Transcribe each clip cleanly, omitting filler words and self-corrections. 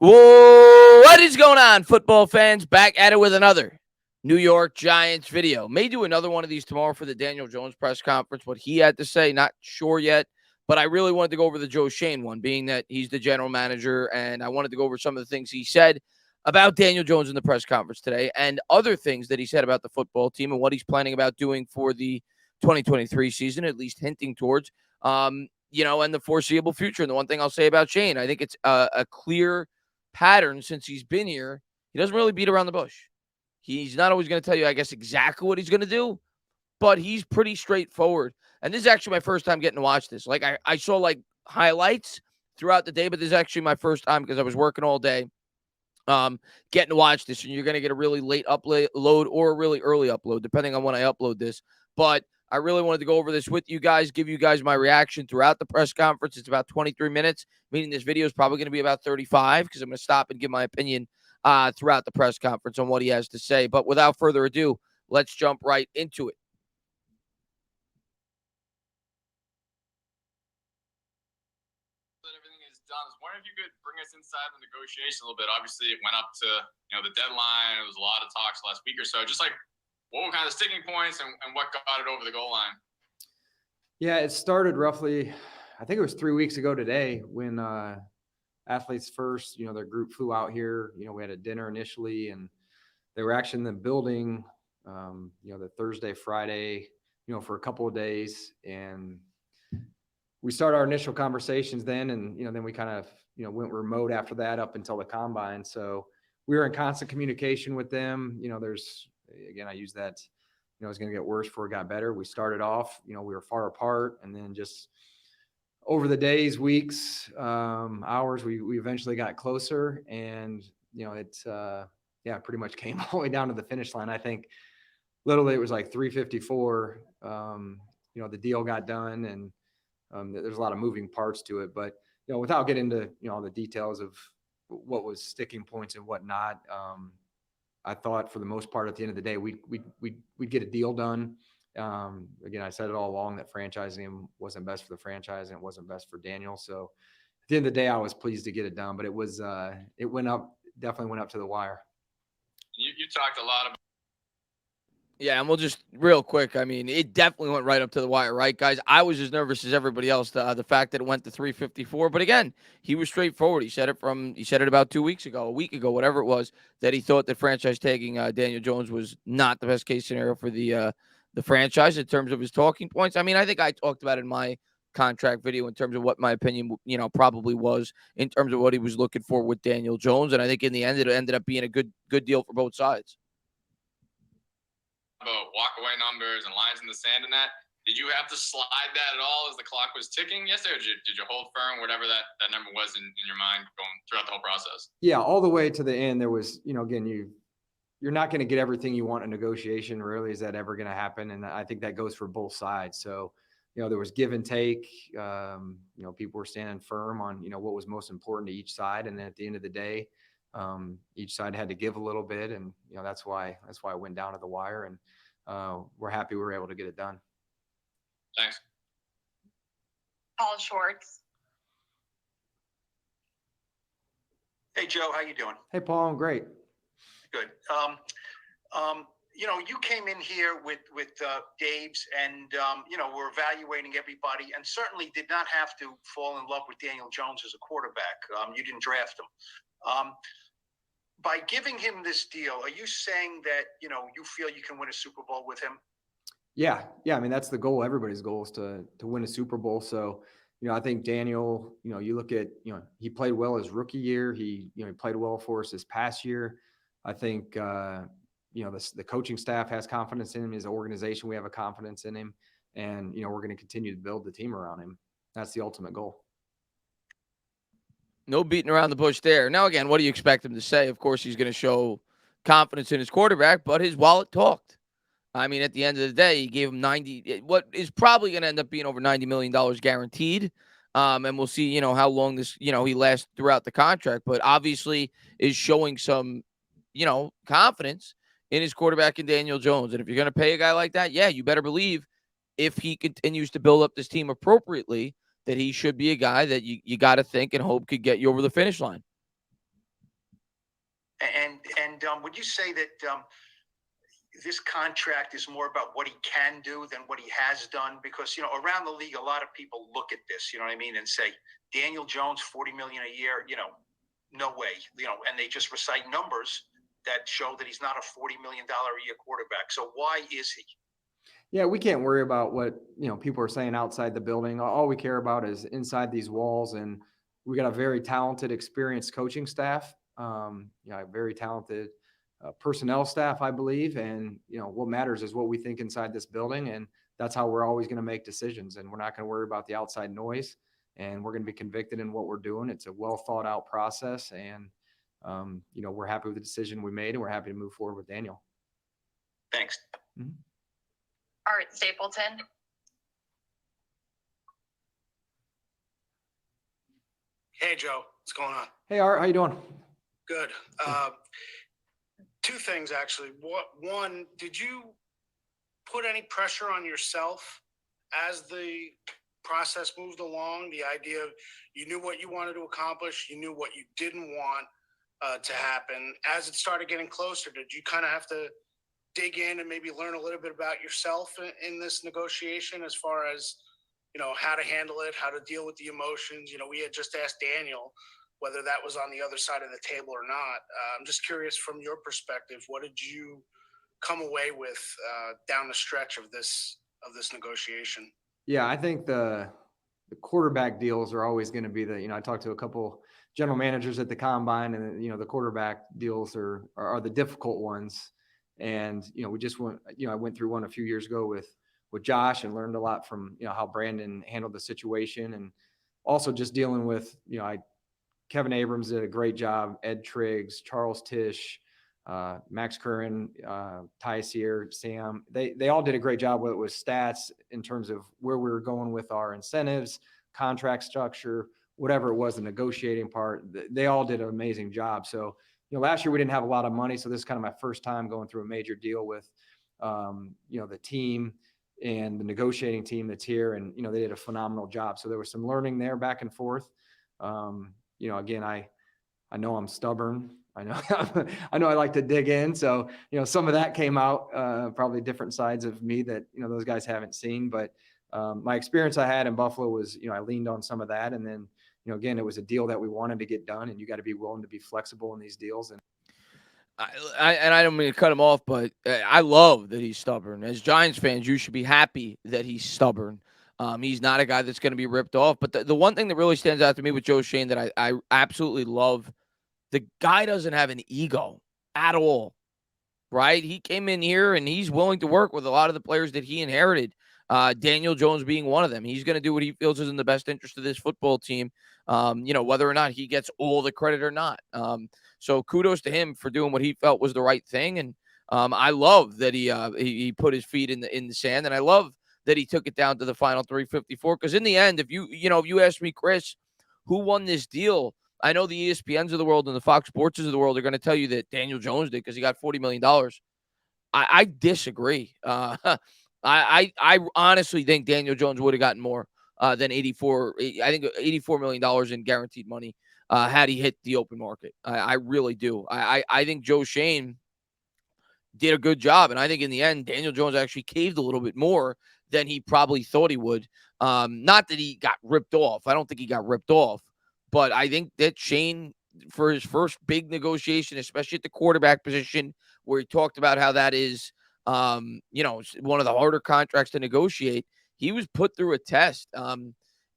Whoa, what is going on, football fans? Back at it with another New York Giants video. May do another one of these tomorrow for the Daniel Jones press conference. What he had to say, not sure yet, but I really wanted to go over the Joe Schoen one, being that he's the general manager, and I wanted to go over some of the things he said about Daniel Jones in the press conference today and other things that he said about the football team and what he's planning about doing for the 2023 season, at least hinting towards, and the foreseeable future. And the one thing I'll say about Shane, I think it's a clear pattern since he's been here. He doesn't really beat around the bush. He's not always going to tell you, I guess, exactly what he's going to do, but he's pretty straightforward. And this is actually my first time getting to watch this. Like, I saw, like, highlights throughout the day, but this is actually my first time because I was working all day getting to watch this. And you're going to get a really late upload or a really early upload, depending on when I upload this. But I really wanted to go over this with you guys, give you guys my reaction throughout the press conference. It's about 23 minutes, meaning this video is probably going to be about 35 because I'm going to stop and give my opinion throughout the press conference on what he has to say. But without further ado, let's jump right into it. That everything is done. I was wondering if you could bring us inside the negotiation a little bit. Obviously, it went up to the deadline. It was a lot of talks last week or so. Just like, what were kind of sticking points and what got it over the goal line? Yeah, it started roughly, I think it was 3 weeks ago today when Athletes First, their group flew out here. We had a dinner initially, and they were actually in the building, the Thursday, Friday, for a couple of days. And we started our initial conversations then, and, then we kind of, went remote after that up until the combine. So we were in constant communication with them. Again, I use that, it was going to get worse before it got better. We started off, we were far apart, and then just over the days, weeks, hours, we eventually got closer, and, pretty much came all the way down to the finish line. I think literally it was like 3:54, the deal got done, and there's a lot of moving parts to it, but, without getting into, all the details of what was sticking points and whatnot, I thought for the most part at the end of the day, we'd get a deal done. Again, I said it all along that franchising him wasn't best for the franchise and it wasn't best for Daniel. So at the end of the day, I was pleased to get it done, but it definitely went up to the wire. You talked a lot about. Yeah, and we'll just real quick. I mean, it definitely went right up to the wire, right, guys? I was as nervous as everybody else. The fact that it went to 3:54, but again, he was straightforward. He said it about 2 weeks ago, a week ago, whatever it was, that he thought that franchise tagging Daniel Jones was not the best case scenario for the franchise in terms of his talking points. I mean, I think I talked about it in my contract video in terms of what my opinion, probably was in terms of what he was looking for with Daniel Jones, and I think in the end, it ended up being a good deal for both sides. About walk-away numbers and lines in the sand and that. Did you have to slide that at all as the clock was ticking yesterday, or did you hold firm, whatever that number was in your mind going throughout the whole process? Yeah, all the way to the end. There was, again, you're not going to get everything you want in negotiation. Rarely is that ever going to happen, and I think that goes for both sides. So, there was give and take. People were standing firm on, what was most important to each side, and then at the end of the day, each side had to give a little bit, and that's why it went down to the wire, and we're happy we were able to get it done. Thanks. Paul Schwartz. Hey, Joe, how you doing? Hey, Paul, I'm great. Good. You came in here with Dave's, and we're evaluating everybody, and certainly did not have to fall in love with Daniel Jones as a quarterback. You didn't draft him. By giving him this deal, are you saying that you feel you can win a Super Bowl with him? Yeah. I mean, that's the goal. Everybody's goal is to win a Super Bowl. So, I think Daniel, you look at, he played well his rookie year. He played well for us this past year. I think, the coaching staff has confidence in him. His organization, we have a confidence in him. And, we're going to continue to build the team around him. That's the ultimate goal. No beating around the bush there. Now, again, what do you expect him to say? Of course, he's going to show confidence in his quarterback, but his wallet talked. I mean, at the end of the day, he gave him what is probably going to end up being over $90 million guaranteed. And we'll see, how long this, he lasts throughout the contract, but obviously is showing some, confidence in his quarterback in Daniel Jones. And if you're going to pay a guy like that, yeah, you better believe if he continues to build up this team appropriately, that he should be a guy that you got to think and hope could get you over the finish line. And would you say that this contract is more about what he can do than what he has done? Because, around the league, a lot of people look at this, you know what I mean, and say, Daniel Jones, $40 million a year, no way, and they just recite numbers that show that he's not a $40 million a year quarterback. So why is he? Yeah, we can't worry about what, people are saying outside the building. All we care about is inside these walls. And we got a very talented, experienced coaching staff, a very talented personnel staff, I believe. And, what matters is what we think inside this building. And that's how we're always going to make decisions. And we're not going to worry about the outside noise. And we're going to be convicted in what we're doing. It's a well thought out process. And, we're happy with the decision we made, and we're happy to move forward with Daniel. Thanks. Mm-hmm. Art Stapleton. Hey, Joe. What's going on? Hey, Art, how you doing? Good. Two things, actually. One, did you put any pressure on yourself as the process moved along? The idea of you knew what you wanted to accomplish, you knew what you didn't want to happen. As it started getting closer, did you kind of have to dig in and maybe learn a little bit about yourself in this negotiation, as far as, how to handle it, how to deal with the emotions? We had just asked Daniel whether that was on the other side of the table or not. I'm just curious, from your perspective, what did you come away with down the stretch of this negotiation? Yeah, I think the quarterback deals are always going to be I talked to a couple general managers at the combine, and the quarterback deals are the difficult ones. And, we just went, I went through one a few years ago with Josh, and learned a lot from, how Brandon handled the situation, and also just dealing with, Kevin Abrams did a great job, Ed Triggs, Charles Tisch, Max Curran, Ty Sear, Sam, they all did a great job, whether it was stats in terms of where we were going with our incentives, contract structure, whatever it was, the negotiating part. They all did an amazing job. So, last year we didn't have a lot of money. So this is kind of my first time going through a major deal with, the team and the negotiating team that's here. And, they did a phenomenal job. So there was some learning there back and forth. Again, I know I'm stubborn. I know I like to dig in. So, some of that came out, probably different sides of me that, those guys haven't seen. But my experience I had in Buffalo was, I leaned on some of that. And then, again, it was a deal that we wanted to get done, and you got to be willing to be flexible in these deals. And I don't mean to cut him off, but I love that he's stubborn. As Giants fans, you should be happy that he's stubborn. He's not a guy that's going to be ripped off. But the one thing that really stands out to me with Joe Schoen that I absolutely love, the guy doesn't have an ego at all, right? He came in here, and he's willing to work with a lot of the players that he inherited. Daniel Jones being one of them. He's going to do what he feels is in the best interest of this football team, whether or not he gets all the credit or not. So kudos to him for doing what he felt was the right thing. And I love that he put his feet in the sand, and I love that he took it down to the final 354. Because in the end, if you ask me, Chris, who won this deal, I know the ESPNs of the world and the Fox Sports of the world are going to tell you that Daniel Jones did because he got $40 million. I disagree. I honestly think Daniel Jones would have gotten more than 84. I think $84 million in guaranteed money had he hit the open market. I really do. I think Joe Schoen did a good job, and I think in the end, Daniel Jones actually caved a little bit more than he probably thought he would. Not that he got ripped off. I don't think he got ripped off, but I think that Schoen, for his first big negotiation, especially at the quarterback position, where he talked about how that is, one of the harder contracts to negotiate, he was put through a test.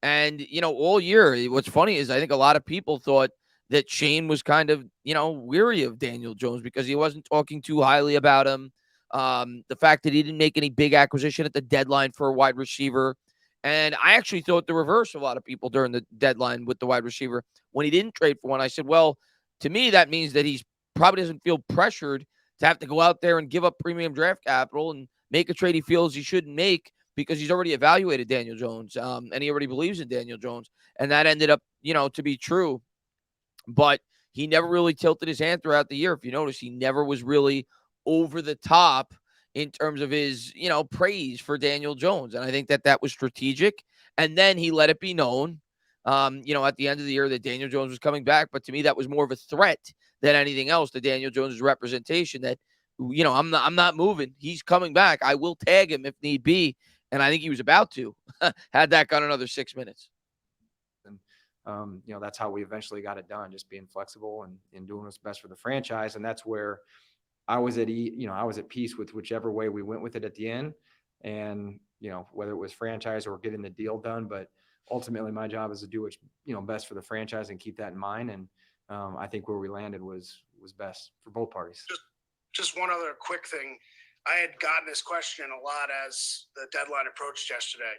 And all year, what's funny is I think a lot of people thought that Schoen was kind of, weary of Daniel Jones because he wasn't talking too highly about him. The fact that he didn't make any big acquisition at the deadline for a wide receiver. And I actually thought the reverse of a lot of people during the deadline with the wide receiver. When he didn't trade for one, I said, well, to me, that means that he's probably doesn't feel pressured to have to go out there and give up premium draft capital and make a trade he feels he shouldn't make because he's already evaluated Daniel Jones, and he already believes in Daniel Jones. And that ended up, to be true. But he never really tilted his hand throughout the year. If you notice, he never was really over the top in terms of his, praise for Daniel Jones. And I think that was strategic. And then he let it be known at the end of the year that Daniel Jones was coming back. But to me, that was more of a threat than anything else to Daniel Jones' representation that, I'm not moving. He's coming back. I will tag him if need be. And I think he was about to had that gone another 6 minutes. And, that's how we eventually got it done, just being flexible and doing what's best for the franchise. And that's where I was I was at peace with whichever way we went with it at the end. And, whether it was franchise or getting the deal done, but ultimately my job is to do what's, best for the franchise and keep that in mind. And I think where we landed was best for both parties. Just one other quick thing. I had gotten this question a lot as the deadline approached yesterday.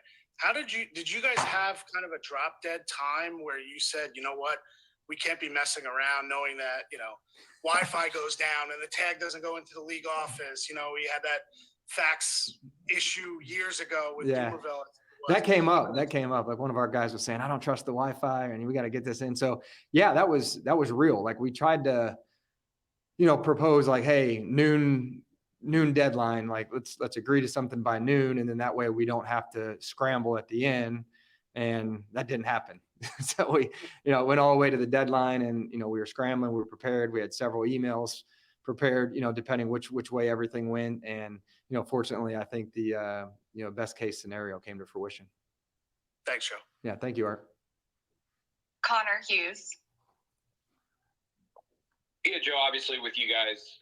Did you guys have kind of a drop dead time where you said, you know what, we can't be messing around knowing that, Wi-Fi goes down and the tag doesn't go into the league office. We had that fax issue years ago with Dumerville. That came up. Like one of our guys was saying, I don't trust the Wi-Fi and we got to get this in. So yeah, that was real. Like we tried to, propose like, hey, noon deadline, like let's agree to something by noon. And then that way we don't have to scramble at the end. And that didn't happen. So we, went all the way to the deadline and, we were scrambling, we were prepared. We had several emails prepared, depending which way everything went. And, fortunately, I think the, best case scenario came to fruition. Thanks, Joe. Yeah. Thank you, Art. Connor Hughes. Yeah, Joe, obviously with you guys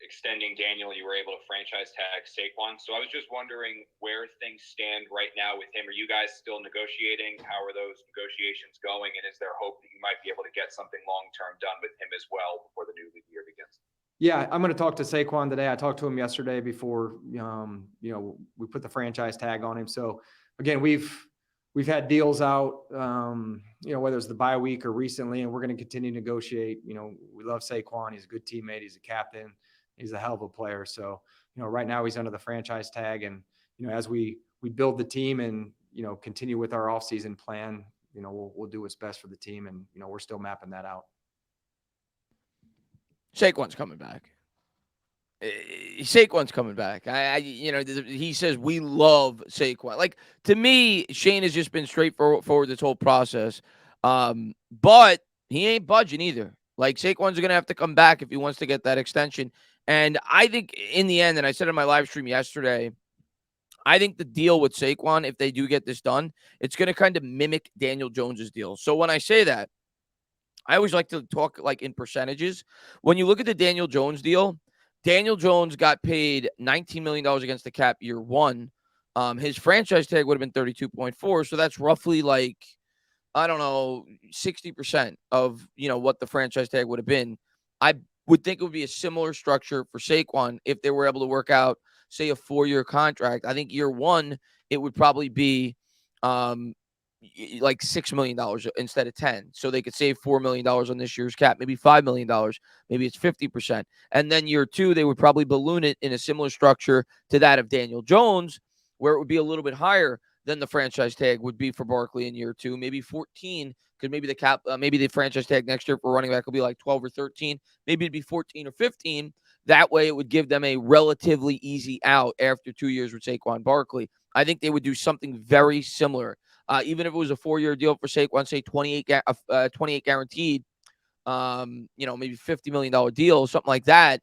extending Daniel, you were able to franchise tag Saquon. So I was just wondering where things stand right now with him. Are you guys still negotiating? How are those negotiations going? And is there hope that you might be able to get something long-term done with him as well before the new league year begins? Yeah, I'm going to talk to Saquon today. I talked to him yesterday before, we put the franchise tag on him. So again, we've had deals out, whether it's the bye week or recently, and we're going to continue to negotiate. We love Saquon. He's a good teammate. He's a captain. He's a hell of a player. So, right now he's under the franchise tag. And, as we build the team and, continue with our offseason plan, we'll do what's best for the team. And, we're still mapping that out. Saquon's coming back. Saquon's coming back. He says we love Saquon. Like, to me, Shane has just been straightforward this whole process. But he ain't budging either. Like, Saquon's going to have to come back if he wants to get that extension. And I think in the end, and I said in my live stream yesterday, I think the deal with Saquon, if they do get this done, it's going to kind of mimic Daniel Jones's deal. So when I say that, I always like to talk like in percentages. When you look at the Daniel Jones deal, Daniel Jones got paid $19 million against the cap year one. His franchise tag would have been 32.4. So that's roughly like, I don't know, 60% of, what the franchise tag would have been. I would think it would be a similar structure for Saquon if they were able to work out, say, a 4-year contract. I think year one, it would probably be like $6 million instead of 10. So they could save $4 million on this year's cap, maybe $5 million, maybe it's 50%. And then year two, they would probably balloon it in a similar structure to that of Daniel Jones, where it would be a little bit higher than the franchise tag would be for Barkley in year two, maybe 14, because maybe the cap, maybe the franchise tag next year for running back will be like 12 or 13, maybe it'd be 14 or 15. That way it would give them a relatively easy out after 2 years with Saquon Barkley. I think they would do something very similar. Even if it was a 4-year deal for Saquon, say 28 guaranteed, maybe $50 million deal, something like that,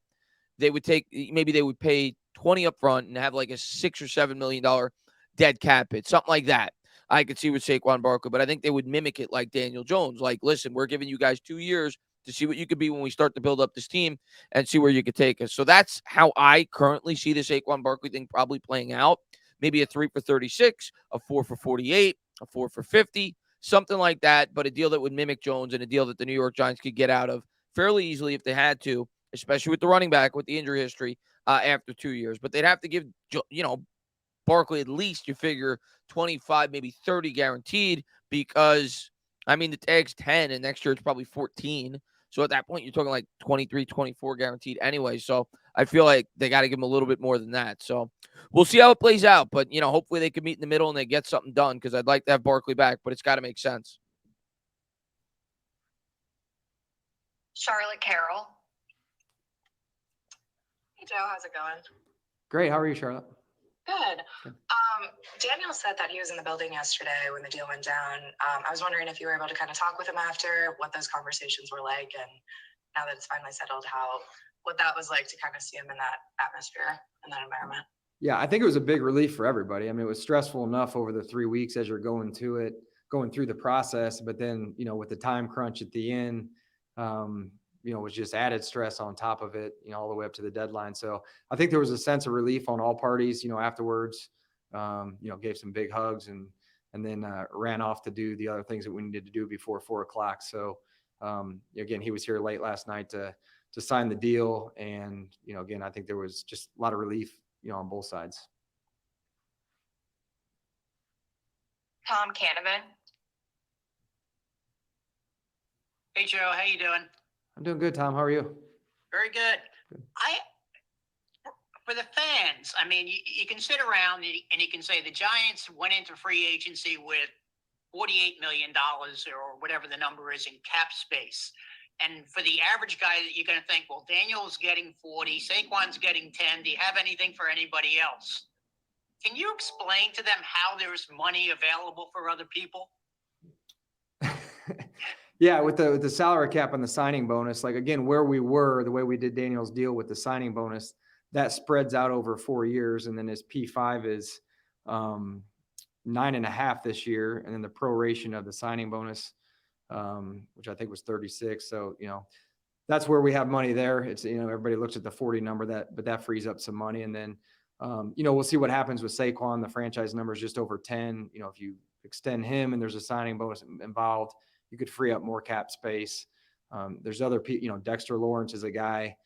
maybe they would pay 20 up front and have like a $6 or $7 million dead cap hit, something like that. I could see with Saquon Barkley, but I think they would mimic it like Daniel Jones. Like, listen, we're giving you guys 2 years to see what you could be when we start to build up this team and see where you could take us. So that's how I currently see the Saquon Barkley thing probably playing out. Maybe a 3 for 36, a 4 for 48, a 4 for 50, something like that, but a deal that would mimic Jones and a deal that the New York Giants could get out of fairly easily if they had to, especially with the running back with the injury history after 2 years. But they'd have to give, Barkley at least, you figure, 25, maybe 30 guaranteed because, the tag's 10 and next year it's probably 14. So at that point, you're talking like 23, 24 guaranteed anyway. So I feel like they got to give him a little bit more than that. So we'll see how it plays out. But, hopefully they can meet in the middle and they get something done because I'd like to have Barkley back, but it's got to make sense. Charlotte Carroll. Hey, Joe. How's it going? Great. How are you, Charlotte? Good. Daniel said that he was in the building yesterday when the deal went down. I was wondering if you were able to kind of talk with him after, what those conversations were like, and now that it's finally settled, what that was like to kind of see him in that atmosphere and that environment. Yeah, I think it was a big relief for everybody. I mean, it was stressful enough over the 3 weeks as you're going through the process, but then, with the time crunch at the end, it was just added stress on top of it, all the way up to the deadline. So I think there was a sense of relief on all parties, afterwards, gave some big hugs and then ran off to do the other things that we needed to do before 4:00. So, again, he was here late last night to sign the deal. And, again, I think there was just a lot of relief, on both sides. Tom Canavan. Hey, Joe, how you doing? I'm doing good, Tom. How are you? Very good. For the fans, I mean, you can sit around and you can say the Giants went into free agency with $48 million or whatever the number is in cap space. And for the average guy, you're going to think, well, Daniel's getting 40, Saquon's getting 10. Do you have anything for anybody else? Can you explain to them how there's money available for other people? Yeah, with the salary cap and the signing bonus, like, again, where we were, the way we did Daniel's deal with the signing bonus, that spreads out over 4 years. And then his P5 is 9.5 this year. And then the proration of the signing bonus, which I think was 36. So, that's where we have money there. It's, everybody looks at the 40 number but that frees up some money. And then, we'll see what happens with Saquon. The franchise number is just over 10. If you extend him and there's a signing bonus involved, you could free up more cap space. There's other people, Dexter Lawrence is a guy.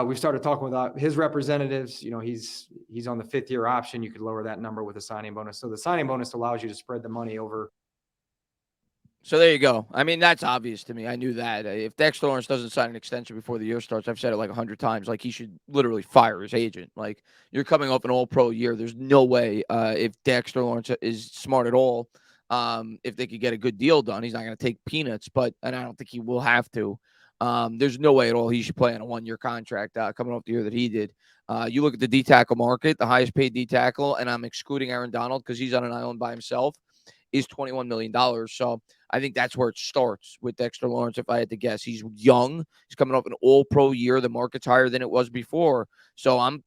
We've started talking with his representatives. He's on the 5th-year option. You could lower that number with a signing bonus. So the signing bonus allows you to spread the money over. So there you go. I mean, that's obvious to me. I knew that. If Dexter Lawrence doesn't sign an extension before the year starts, I've said it like 100 times, like he should literally fire his agent. Like, you're coming off an all-pro year. There's no way if Dexter Lawrence is smart at all, if they could get a good deal done, he's not going to take peanuts, and I don't think he will have to. There's no way at all he should play on a 1-year contract coming off the year that he did. You look at the D-tackle market, the highest paid D-tackle, and I'm excluding Aaron Donald because he's on an island by himself, is $21 million. So I think that's where it starts with Dexter Lawrence. If I had to guess, he's young. He's coming off an all-pro year. The market's higher than it was before. So I'm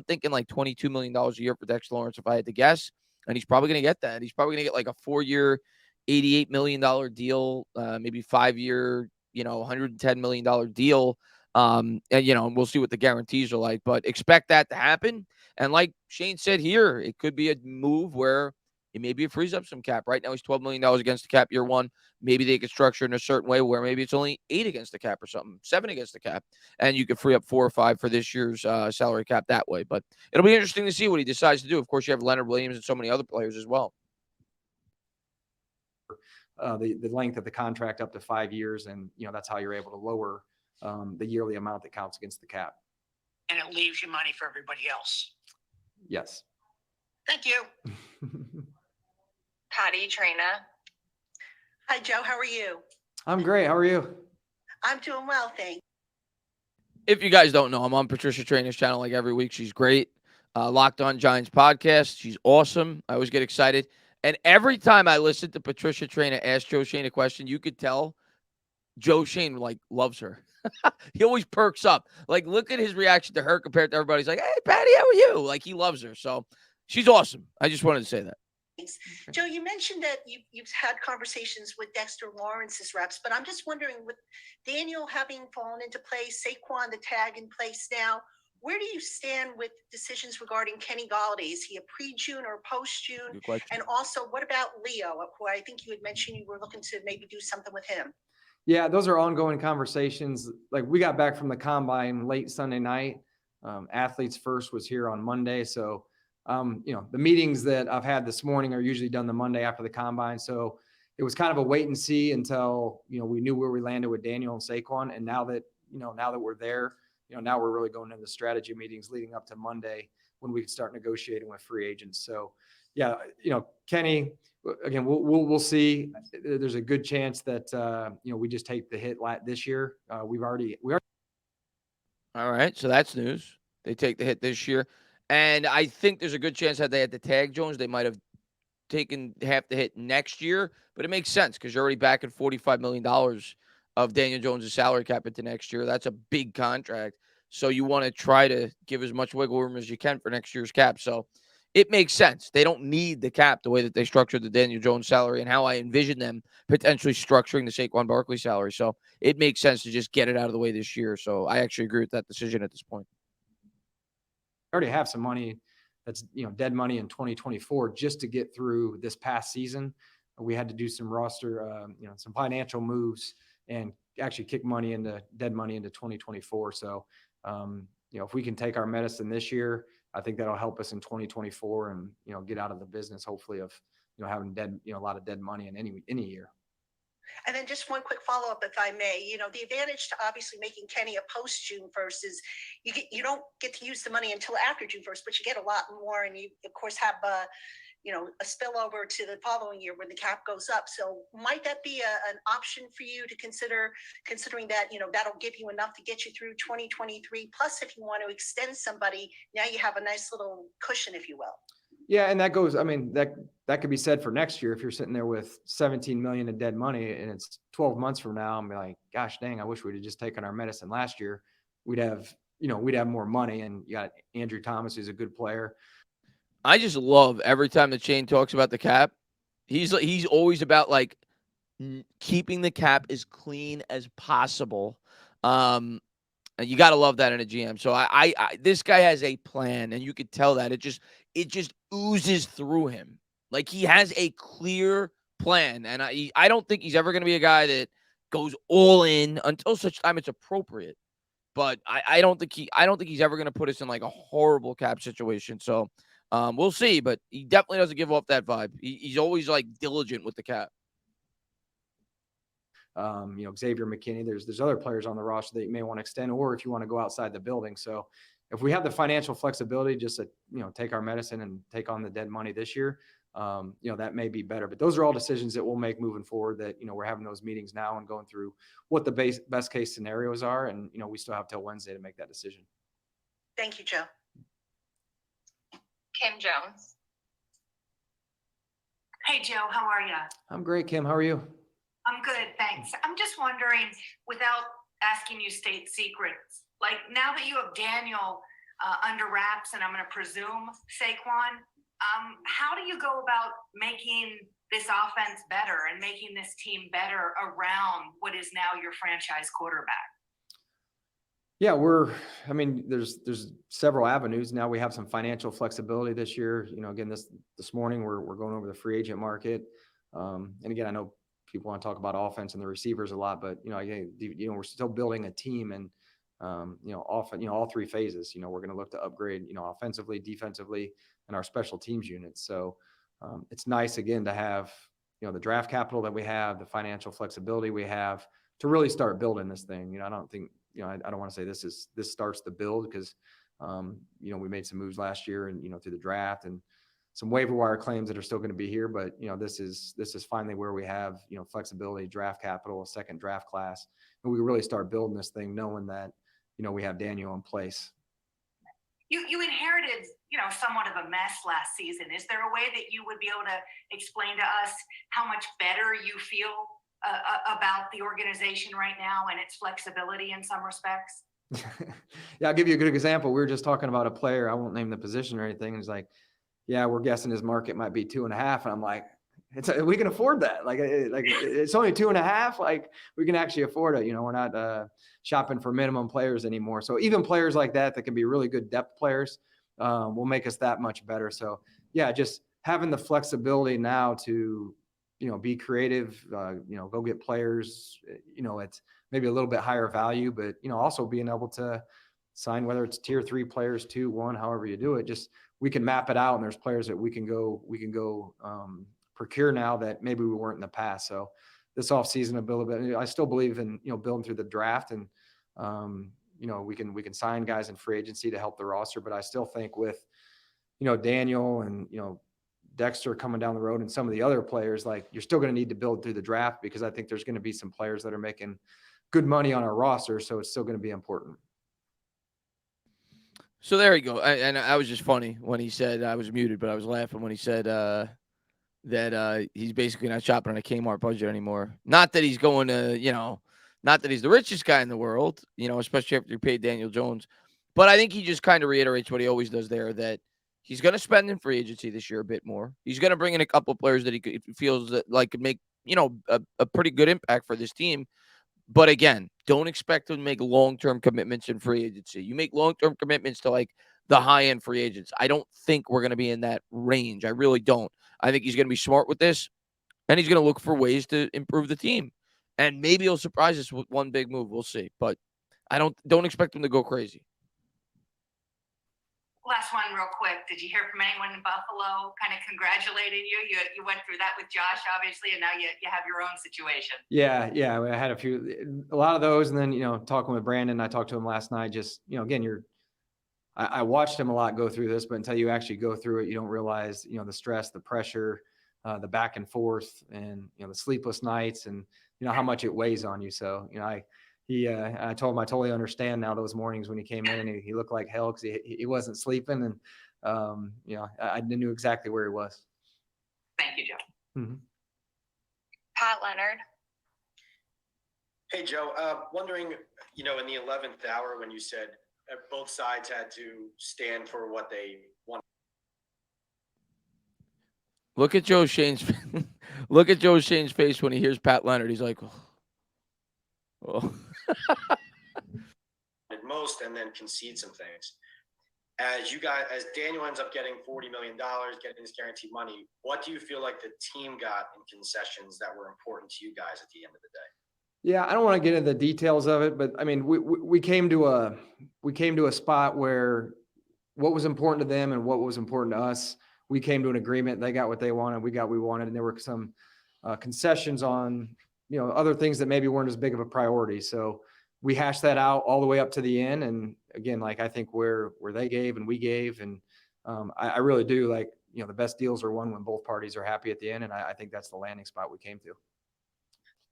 thinking like $22 million a year for Dexter Lawrence if I had to guess. And he's probably going to get that. He's probably going to get like a 4-year, $88 million deal, maybe 5-year, $110 million deal. And we'll see what the guarantees are like, but expect that to happen. And like Shane said here, it could be a move where maybe it frees up some cap. Right now he's $12 million against the cap year one. Maybe they could structure in a certain way where maybe it's only 8 against the cap or something, 7 against the cap. And you could free up 4 or 5 for this year's salary cap that way. But it'll be interesting to see what he decides to do. Of course, you have Leonard Williams and so many other players as well. The length of the contract up to 5 years. And, that's how you're able to lower the yearly amount that counts against the cap. And it leaves you money for everybody else. Yes. Thank you. Patty Traina. Hi, Joe. How are you? I'm great. How are you? I'm doing well, thanks. If you guys don't know, I'm on Patricia Traina's channel like every week. She's great. Locked On Giants podcast. She's awesome. I always get excited. And every time I listen to Patricia Traina ask Joe Schoen a question, you could tell Joe Schoen loves her. He always perks up. Like, look at his reaction to her compared to everybody. He's like, hey, Patty, how are you? Like, he loves her. So she's awesome. I just wanted to say that. Thanks. Joe, you mentioned that you've had conversations with Dexter Lawrence's reps, but I'm just wondering, with Daniel having fallen into place, Saquon the tag in place now, where do you stand with decisions regarding Kenny Golladay? Is he a pre-June or post-June? Good question. And also, what about Leo, who I think you had mentioned you were looking to maybe do something with him? Yeah, those are ongoing conversations. Like, we got back from the combine late Sunday night. Athletes First was here on Monday. So, the meetings that I've had this morning are usually done the Monday after the combine. So it was kind of a wait and see until, we knew where we landed with Daniel and Saquon. And now that we're there, now we're really going into strategy meetings leading up to Monday when we can start negotiating with free agents. So yeah, Kenny, again, we'll see. There's a good chance that, we just take the hit this year. We already. All right. So that's news. They take the hit this year. And I think there's a good chance that they had to tag Jones, they might have taken half the hit next year, but it makes sense because you're already back at $45 million of Daniel Jones' salary cap into next year. That's a big contract. So you want to try to give as much wiggle room as you can for next year's cap. So it makes sense. They don't need the cap the way that they structured the Daniel Jones salary and how I envision them potentially structuring the Saquon Barkley salary. So it makes sense to just get it out of the way this year. So I actually agree with that decision at this point. Already have some money that's, dead money in 2024 just to get through this past season. We had to do some roster, some financial moves and actually kick dead money into 2024. So, if we can take our medicine this year, I think that'll help us in 2024 and, get out of the business, hopefully, of, having a lot of dead money in any year. And then just one quick follow-up, if I may. The advantage to obviously making Kenny a post June 1st is you don't get to use the money until after June 1st, but you get a lot more, and you of course have a spillover to the following year when the cap goes up. So might that be an option for you to consider, considering that that'll give you enough to get you through 2023? Plus, if you want to extend somebody, now you have a nice little cushion, if you will. Yeah, and that goes, that could be said for next year. If you're sitting there with 17 million in dead money and it's 12 months from now, I'm like, gosh dang, I wish we'd have just taken our medicine last year. We'd have more money. And you got Andrew Thomas, who's a good player. I just love every time the chain talks about the cap. He's always about like keeping the cap as clean as possible. And you got to love that in a GM. So I this guy has a plan, and you could tell that it just oozes through him. Like he has a clear plan, and I don't think he's ever going to be a guy that goes all in until such time it's appropriate. But I don't think he's ever going to put us in like a horrible cap situation. So we'll see. But he definitely doesn't give off that vibe. He's always like diligent with the cap. Xavier McKinney, there's other players on the roster that you may want to extend, or if you want to go outside the building. So if we have the financial flexibility just to, take our medicine and take on the dead money this year, that may be better. But those are all decisions that we'll make moving forward that, we're having those meetings now and going through what the best case scenarios are. And, we still have till Wednesday to make that decision. Thank you, Joe. Kim Jones. Hey, Joe, how are you? I'm great, Kim. How are you? I'm good, thanks. I'm just wondering, without asking you state secrets, like now that you have Daniel under wraps, and I'm going to presume Saquon, how do you go about making this offense better and making this team better around what is now your franchise quarterback? Yeah, there's several avenues. Now we have some financial flexibility this year. Again, this morning we're going over the free agent market. And again, I know people want to talk about offense and the receivers a lot, but we're still building a team, and often all three phases. We're going to look to upgrade, offensively, defensively, and our special teams units. So it's nice again to have the draft capital that we have, the financial flexibility we have to really start building this thing. I don't think I don't want to say this starts the build because we made some moves last year and through the draft and some waiver wire claims that are still going to be here, but this is finally where we have flexibility, draft capital, a second draft class, and we really start building this thing knowing that we have Daniel in place. You inherited somewhat of a mess last season. Is there a way that you would be able to explain to us how much better you feel about the organization right now and its flexibility in some respects? Yeah, I'll give you a good example. We were just talking about a player. I won't name the position or anything. It's like, yeah, we're guessing his market might be 2.5. And I'm like, we can afford that. Like it's only 2.5. Like we can actually afford it. We're not shopping for minimum players anymore. So even players like that can be really good depth players will make us that much better. So yeah, just having the flexibility now to, be creative, go get players, it's maybe a little bit higher value, but, also being able to sign, whether it's tier 3 players, 2, 1, however you do it, just, we can map it out and there's players that we can go procure now that maybe we weren't in the past. So this offseason, a little bit, I still believe in, building through the draft and, we can sign guys in free agency to help the roster, but I still think with, Daniel and, Dexter coming down the road and some of the other players, like you're still going to need to build through the draft because I think there's going to be some players that are making good money on our roster. So it's still going to be important. So there you go. And I was just funny when he said, I was muted, but I was laughing when he said that he's basically not shopping on a Kmart budget anymore. Not that he's going to, not that he's the richest guy in the world, especially after you paid Daniel Jones. But I think he just kind of reiterates what he always does there, that he's going to spend in free agency this year a bit more. He's going to bring in a couple of players that he feels that could make, a pretty good impact for this team. But again, don't expect him to make long-term commitments in free agency. You make long-term commitments to the high-end free agents. I don't think we're going to be in that range. I really don't. I think he's going to be smart with this, and he's going to look for ways to improve the team. And maybe he'll surprise us with one big move. We'll see. But I don't expect him to go crazy. Last one real quick. Did you hear from anyone in Buffalo kind of congratulating you? You went through that with Josh, obviously, and now you have your own situation. Yeah. I had a lot of those. And then, talking with Brandon, I talked to him last night, just, again, I watched him a lot go through this, but until you actually go through it, you don't realize, the stress, the pressure, the back and forth, and, the sleepless nights, and, how much it weighs on you. So, I told him I totally understand now those mornings when he came in and he looked like hell because he wasn't sleeping. And, I knew exactly where he was. Thank you, Joe. Mm-hmm. Pat Leonard. Hey, Joe, wondering, in the 11th hour when you said both sides had to stand for what they want. Look at Joe Schoen's face when he hears Pat Leonard. He's like, oh. Most, and then concede some things. As Daniel ends up getting $40 million, getting his guaranteed money, what do you feel like the team got in concessions that were important to you guys at the end of the day? Yeah, I don't want to get into the details of it, but I mean, we came to a spot where what was important to them and what was important to us, we came to an agreement. They got what they wanted, we got what we wanted, and there were some concessions on other things that maybe weren't as big of a priority. So we hashed that out all the way up to the end. And again, I think where they gave and we gave, and I really do the best deals are won when both parties are happy at the end, and I think that's the landing spot we came to.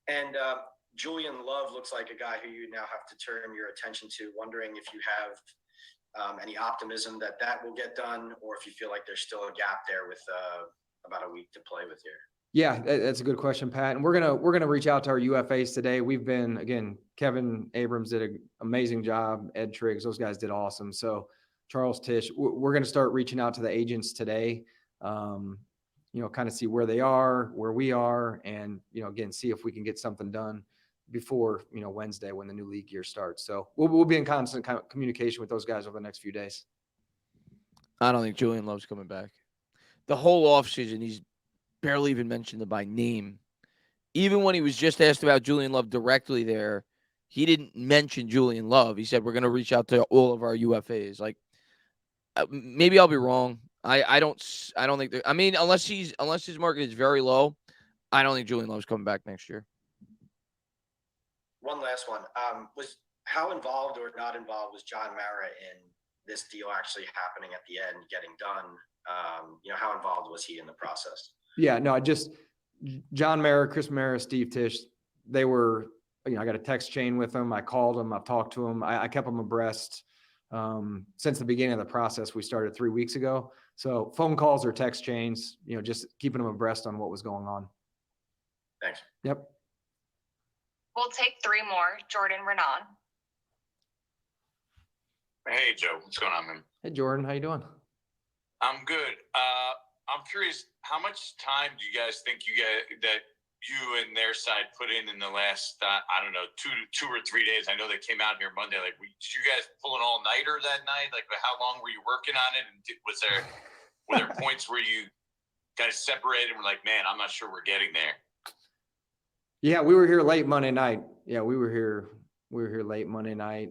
And Julian Love looks like a guy who you now have to turn your attention to. Wondering if you have any optimism that will get done, or if you feel like there's still a gap there with about a week to play with here. Yeah, that's a good question, Pat. And we're gonna reach out to our UFAs today. We've been, again, Kevin Abrams did an amazing job. Ed Triggs, those guys did awesome. So Charles Tisch, we're gonna start reaching out to the agents today. Kind of see where they are, where we are, and again, see if we can get something done before Wednesday when the new league year starts. So we'll be in constant communication with those guys over the next few days. I don't think Julian Love's coming back. The whole offseason, he's barely even mentioned by name. Even when he was just asked about Julian Love directly there, he didn't mention Julian Love. He said, we're going to reach out to all of our UFAs. Maybe I'll be wrong. I don't think that, unless his market is very low, I don't think Julian Love's coming back next year. One last one. Was how involved or not involved was John Mara in this deal actually happening at the end, getting done? How involved was he in the process? Yeah, no, John Mara, Chris Mara, Steve Tisch, they were, I got a text chain with them. I called them. I've talked to them. I kept them abreast since the beginning of the process. We started 3 weeks ago. So phone calls or text chains, just keeping them abreast on what was going on. Thanks. Yep. We'll take 3 more. Jordan Renan. Hey, Joe. What's going on, man? Hey, Jordan. How you doing? I'm good. I'm curious, how much time do you guys think that you and their side put in the last, I don't know, two or 3 days? I know they came out here Monday. Did you guys pull an all-nighter that night? How long were you working on it? And were there points where you guys separated and were like, man, I'm not sure we're getting there? Yeah, we were here late Monday night. Yeah, we were here late Monday night,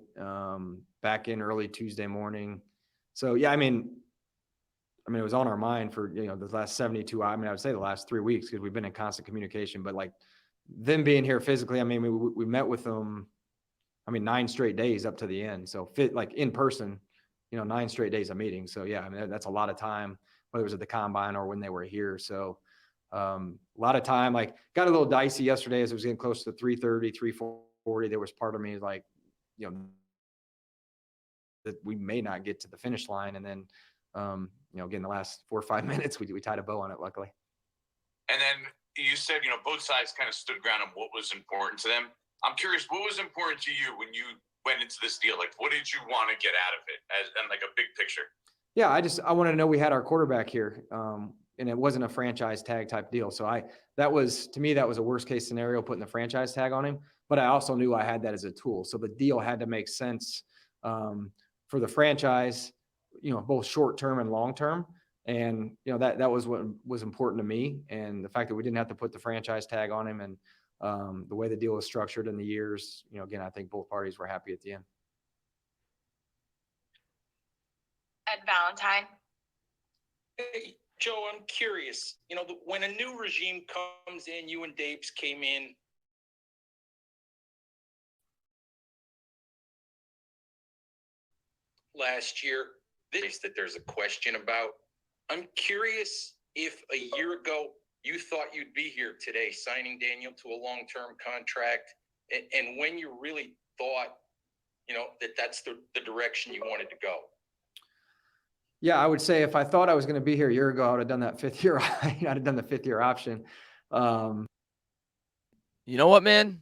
back in early Tuesday morning. So, yeah, it was on our mind for, the last 72 hours. I would say the last 3 weeks, because we've been in constant communication, but them being here physically, we met with them, 9 straight days up to the end. So in person, 9 straight days of meetings. So yeah, that's a lot of time, whether it was at the combine or when they were here. So a lot of time, got a little dicey yesterday as it was getting close to 3:30, 3:40. There was part of me that we may not get to the finish line. And then, again, the last 4 or 5 minutes, we tied a bow on it, luckily. And then you said, both sides kind of stood ground on what was important to them. I'm curious, what was important to you when you went into this deal? Like, what did you want to get out of it and like a big picture? Yeah, I wanted to know we had our quarterback here, and it wasn't a franchise tag type deal. So to me, that was a worst case scenario, putting the franchise tag on him. But I also knew I had that as a tool. So the deal had to make sense for the franchise, both short term and long term. And that was what was important to me. And the fact that we didn't have to put the franchise tag on him, and the way the deal was structured in the years, again, I think both parties were happy at the end. Ed Valentine. Hey, Joe, I'm curious. When a new regime comes in, you and Dapes came in. Last year, that there's a question about. I'm curious if a year ago you thought you'd be here today signing Daniel to a long-term contract, and when you really thought, that's the direction you wanted to go. Yeah, I would say if I thought I was going to be here a year ago, I would have done that 5th year. I'd have done the 5th year option. You know what, man?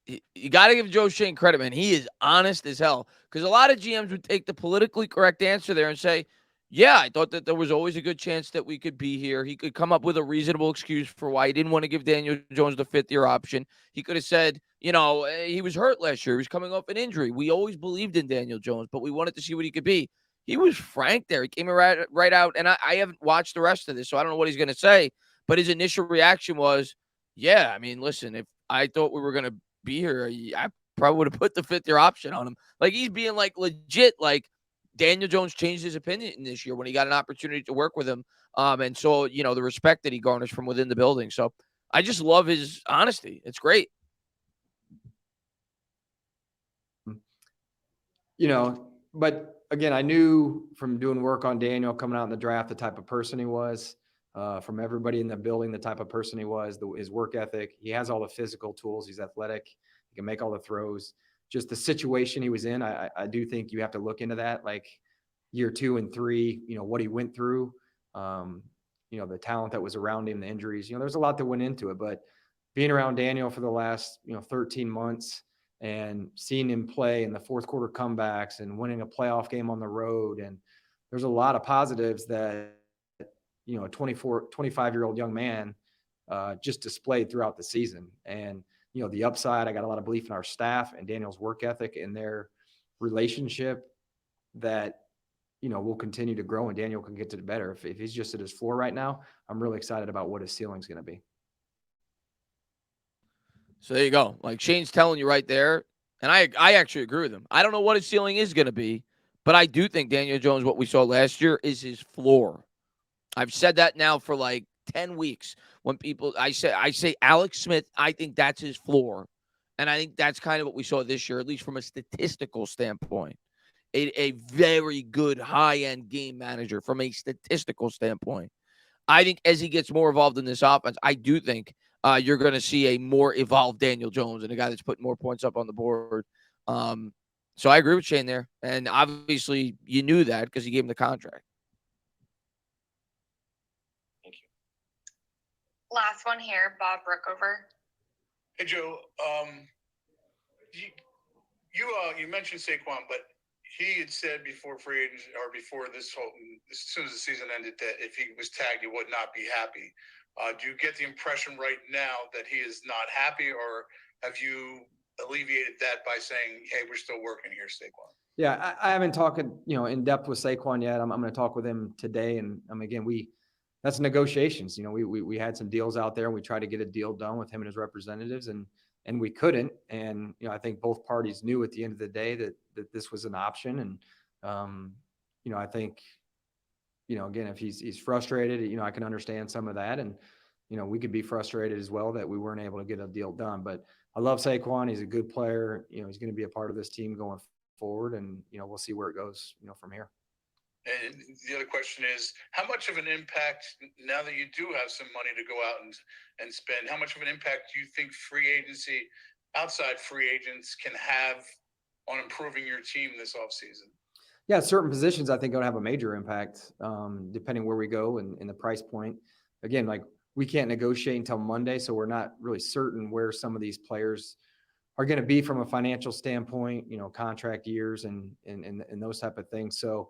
You got to give Joe Schoen credit, man. He is honest as hell. Because a lot of GMs would take the politically correct answer there and say, yeah, I thought that there was always a good chance that we could be here. He could come up with a reasonable excuse for why he didn't want to give Daniel Jones the 5th year option. He could have said, he was hurt last year. He was coming off an injury. We always believed in Daniel Jones, but we wanted to see what he could be. He was frank there. He came right out, and I haven't watched the rest of this, so I don't know what he's going to say. But his initial reaction was, yeah, I mean, listen, if I thought we were going to be here, I probably would have put the 5th year option on him. Like, he's being like legit, like Daniel Jones changed his opinion this year when he got an opportunity to work with him. And so, the respect that he garnished from within the building. So I just love his honesty. It's great. But again, I knew from doing work on Daniel coming out in the draft, the type of person he was, from everybody in the building, the type of person he was, his work ethic. He has all the physical tools. He's athletic. He can make all the throws. Just the situation he was in, I do think you have to look into that, like year 2 and 3, what he went through, the talent that was around him, the injuries, there's a lot that went into it. But being around Daniel for the last, 13 months and seeing him play in the fourth quarter comebacks and winning a playoff game on the road, and there's a lot of positives that, a 25-year-old young man just displayed throughout the season. And, the upside, I got a lot of belief in our staff and Daniel's work ethic and their relationship that, will continue to grow and Daniel can get to better. If he's just at his floor right now, I'm really excited about what his ceiling is going to be. So there you go. Like Shane's telling you right there, and I actually agree with him. I don't know what his ceiling is going to be, but I do think Daniel Jones, what we saw last year, is his floor. I've said that now for like 10 weeks. When I say Alex Smith, I think that's his floor. And I think that's kind of what we saw this year, at least from a statistical standpoint. A very good high-end game manager from a statistical standpoint. I think as he gets more involved in this offense, I do think you're going to see a more evolved Daniel Jones and a guy that's putting more points up on the board. So I agree with Shane there. And obviously you knew that because he gave him the contract. Last one here, Bob Brookover. Hey, Joe. You mentioned Saquon, but he had said before free agency or before this whole, as soon as the season ended, that if he was tagged, he would not be happy. Do you get the impression right now that he is not happy, or have you alleviated that by saying, "Hey, we're still working here, Saquon"? Yeah, I haven't talked, in depth with Saquon yet. I'm going to talk with him today, and again, that's negotiations. We had some deals out there, and we tried to get a deal done with him and his representatives, and we couldn't. And I think both parties knew at the end of the day that this was an option. And I think again, if he's frustrated, I can understand some of that, and we could be frustrated as well that we weren't able to get a deal done. But I love Saquon. He's a good player. He's going to be a part of this team going forward, and we'll see where it goes from here. And the other question is, how much of an impact, now that you do have some money to go out and spend, how much of an impact do you think free agency, outside free agents, can have on improving your team this offseason? Yeah, certain positions I think going to have a major impact, depending where we go and the price point. Again, like we can't negotiate until Monday, so we're not really certain where some of these players are going to be from a financial standpoint, contract years and those type of things. So,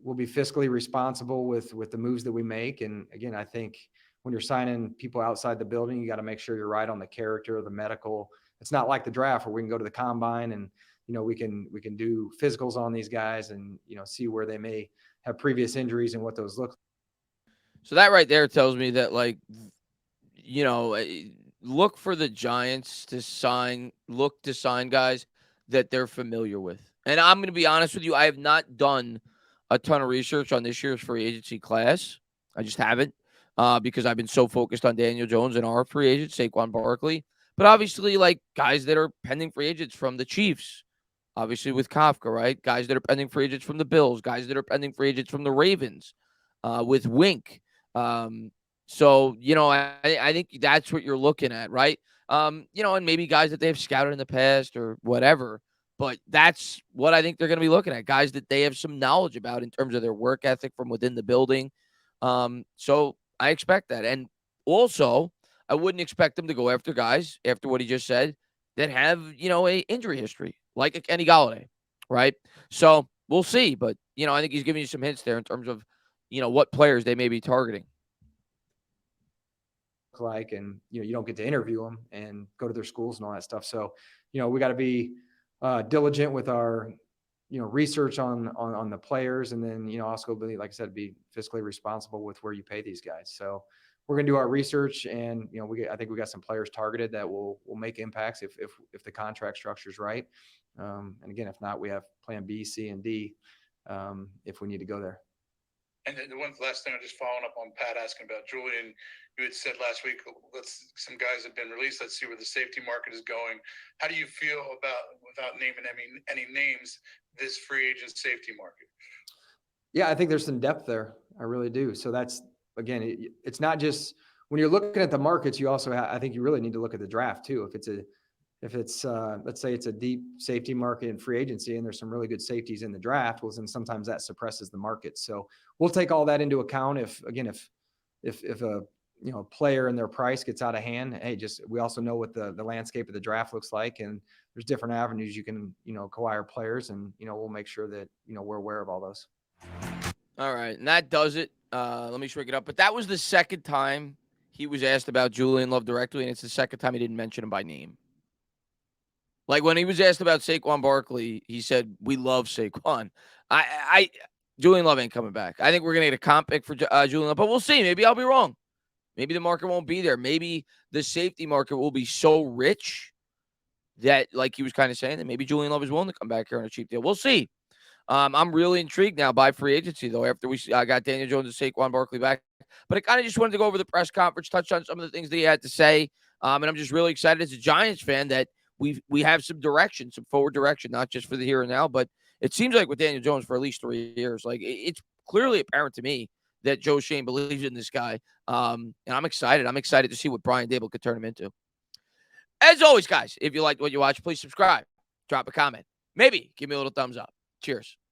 we'll be fiscally responsible with the moves that we make. And again, I think when you're signing people outside the building, you got to make sure you're right on the character, the medical. It's not like the draft where we can go to the combine and we can do physicals on these guys and see where they may have previous injuries and what those look like. So that right there tells me that, like, look for the Giants to sign guys that they're familiar with. And I'm going to be honest with you, I have not done a ton of research on this year's free agency class. I just haven't because I've been so focused on Daniel Jones and our free agent, Saquon Barkley. But obviously, like, guys that are pending free agents from the Chiefs, obviously with Kafka, right? Guys that are pending free agents from the Bills, guys that are pending free agents from the Ravens with Wink. So, I think that's what you're looking at, right? And maybe guys that they've scouted in the past or whatever. But that's what I think they're going to be looking at, guys that they have some knowledge about in terms of their work ethic from within the building. So I expect that. And also, I wouldn't expect them to go after guys, after what he just said, that have, a injury history, like a Kenny Golladay, right? So we'll see. But, I think he's giving you some hints there in terms of, what players they may be targeting. Like, and you don't get to interview them and go to their schools and all that stuff. So, we got to be diligent with our, research on the players, and then also be, like I said, be fiscally responsible with where you pay these guys. So we're gonna do our research, and I think we got some players targeted that will make impacts if the contract structure is right. And again, if not, we have plan B, C, and D if we need to go there. And then the one last thing, I'm just following up on Pat asking about Julian. You had said last week, some guys have been released. Let's see where the safety market is going. How do you feel about, without naming any names, this free agent safety market? Yeah, I think there's some depth there. I really do. So that's, again, it's not just when you're looking at the markets, you also I think you really need to look at the draft too. If it's let's say it's a deep safety market in free agency and there's some really good safeties in the draft, well, then sometimes that suppresses the market. So we'll take all that into account. If a player and their price gets out of hand, hey, we also know what the landscape of the draft looks like, and there's different avenues you can acquire players, and we'll make sure that we're aware of all those. All right, and that does it. Let me shrink it up. But that was the second time he was asked about Julian Love directly, and it's the second time he didn't mention him by name. Like when he was asked about Saquon Barkley, he said, "We love Saquon." Julian Love ain't coming back. I think we're gonna get a comp pick for Julian Love, but we'll see. Maybe I'll be wrong. Maybe the market won't be there. Maybe the safety market will be so rich that, like he was kind of saying, that maybe Julian Love is willing to come back here on a cheap deal. We'll see. I'm really intrigued now by free agency, though, after we got Daniel Jones and Saquon Barkley back. But I kind of just wanted to go over the press conference, touch on some of the things that he had to say. And I'm just really excited as a Giants fan that we have some direction, some forward direction, not just for the here and now, but it seems like with Daniel Jones for at least 3 years. Like, it's clearly apparent to me that Joe Schoen believes in this guy. And I'm excited. I'm excited to see what Brian Daboll could turn him into. As always, guys, if you liked what you watch, please subscribe, drop a comment, maybe give me a little thumbs up. Cheers.